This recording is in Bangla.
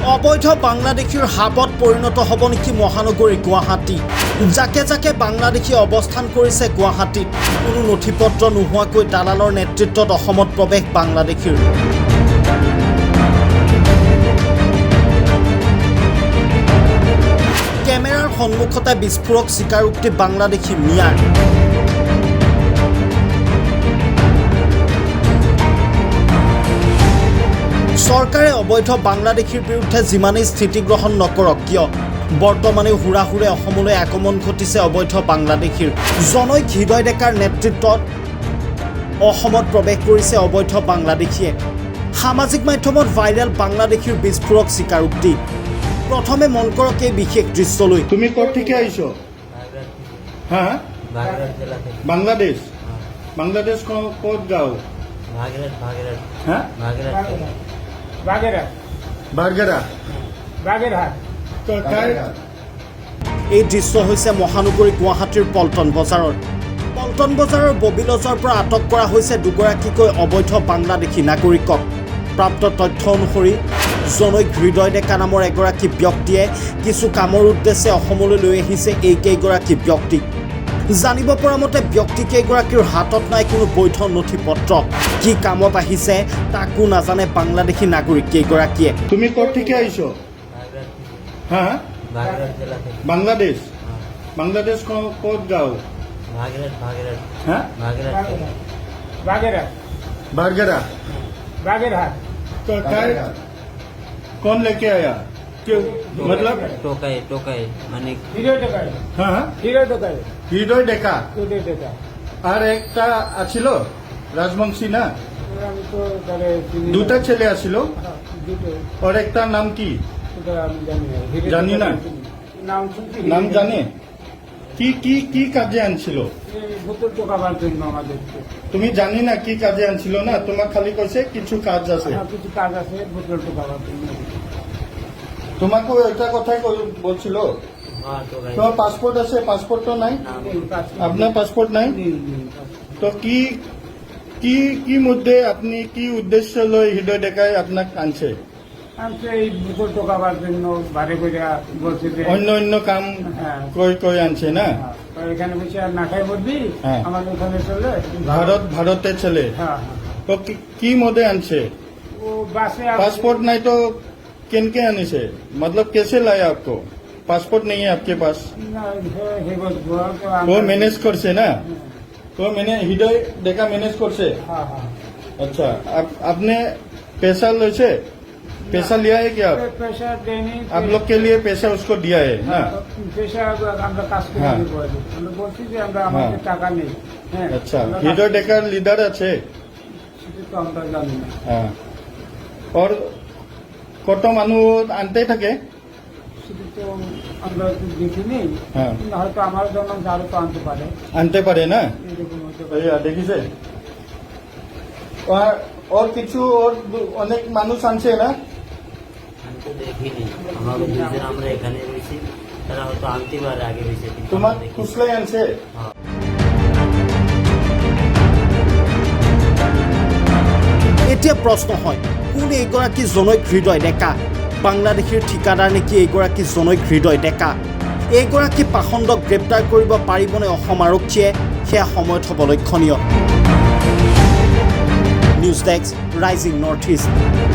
অবৈধ বাংলাদেশীৰ হাবত পৰিণত হ'ব নেকি মহানগৰী গুৱাহাটী যাকে যাকে বাংলাদেশী অৱস্থান কৰিছে গুৱাহাটীত কোনো নথিপত্ৰ নোহোৱাকৈ দালালৰ নেতৃত্বত অসমত প্ৰৱেশ বাংলাদেশীৰ কেমেৰাৰ সন্মুখতে বিস্ফোৰক স্বীকাৰোক্তি বাংলাদেশী মিয়াৰ চৰকাৰে অবৈধ বাংলাদেশীৰ বিৰুদ্ধে যিমানেই স্থিতি গ্ৰহণ নকৰক কিয় বৰ্তমানে হুৰাহুৰে অসমলৈ আগমন ঘটিছে অবৈধ বাংলাদেশীৰ জনৈক হৃদয় ডেকাৰ নেতৃত্বত অসমত প্ৰৱেশ কৰিছে অবৈধ বাংলাদেশীয়ে সামাজিক মাধ্যমত ভাইৰেল বাংলাদেশীৰ বিস্ফোৰক স্বীকাৰোক্তি প্ৰথমে মন কৰক এই বিশেষ দৃশ্যলৈ তুমি ক'ত থেকে আইছো হ্যাঁ বাংলাদেশ বাংলাদেশ ক'ত গাঁও হ্যাঁ বাগেরহাট এই দৃশ্য হৈছে মহানগৰী গুৱাহাটীৰ পল্টন বজাৰৰ ববিলজৰ পৰা আটক কৰা হৈছে দুগৰাকীকৈ অবৈধ বাংলাদেশী নাগৰিকক প্ৰাপ্ত তথ্য অনুসৰি জনৈক হৃদয় ডেকা নামৰ এগৰাকী ব্যক্তিয়ে কিছু কামৰ উদ্দেশ্যে অসমলৈ লৈ আহিছে এই কেইগৰাকী ব্যক্তিক জানিব পৰা মতে ব্যক্তি কেইগৰাকীৰ হাতত নাই কোনো বৈধ নথিপত্ৰ কি কামত আহিছে তাকো নাজানে বাংলাদেশী নাগৰিক কেইগৰাকীয়ে তুমি ক'ত থেকে আইছো হ্যাঁ বাংলাদেশ বাংলাদেশ ক'ত গাঁও হ্যাঁ बागेरहाट कौन लेके आया क्यों मतलब टोकाई माने हाँ হৃদয় ডেকা আর একটা আছিল রাজবংশী না দুটা ছেলে আছিল और একটা নাম কি জানি না নাম জানে কি কি কি কাজে আনছিল তুমি জানি না কি কাজে আনছিল না তোমাক খালি কইছে কিছু কাজ আছে তোমাকে এটা কথাই বলছিল তোমার পাসপোর্ট আছে পাসপোর্ট তো নাই আপনার পাসপোর্ট নাই তো কি কি কি মধ্যে আপনি কি উদ্দেশ্য লই হৃদয় ডেকায় আপনাক আনছে অন্য অন্য কাম কই আনছে না এখানে বসে আর না খাই বলবি আমার ওখানে চলে ভারতে চলে তো কি মধ্যে আনছে वो बासे पासपोर्ट नहीं तो किन के आने से मतलब कैसे लाया आपको पासपोर्ट नहीं है आपके पास वो मैनेज कर से ना तो मैंने हृदय देखा मैनेज कर से अच्छा आपने पैसा ले पैसा लिया है क्या पैसा देने आप लोग के लिए पैसा उसको दिया है ना पैसा আমরা কাজ করে দিব আমরা বলছি যে আমরা আমাদের টাকা নেই अच्छा হৃদয় ডেকার লিডার আছে সেটা তো আমরা জানি না হ্যাঁ और কত মানুষ আনতে থাকে সেটা তো আমরা দেখিনি হয়তো আমার জন্য আরো তো আনতে পারে না এরকম হতে পারে দেখিছে और কিছু और অনেক মানুষ আনছে না দেখিনি আমরা এখানে রয়েছি তারা হয়তো আনতে পারে আগে রয়েছে তোমার খুচলাই আনছে এতিয়া প্ৰশ্ন হয় কোন এইগৰাকী জনৈক হৃদয় ডেকা বাংলাদেশীৰ ঠিকাদাৰ নেকি এইগৰাকী জনৈক হৃদয় ডেকা এইগৰাকী পাখণ্ডক গ্ৰেপ্তাৰ কৰিব পাৰিবনে অসম আৰক্ষীয়ে সেয়া সময়ত হ'ব লক্ষণীয় নিউজ ডেস্ক ৰাইজিং নৰ্থ ইষ্ট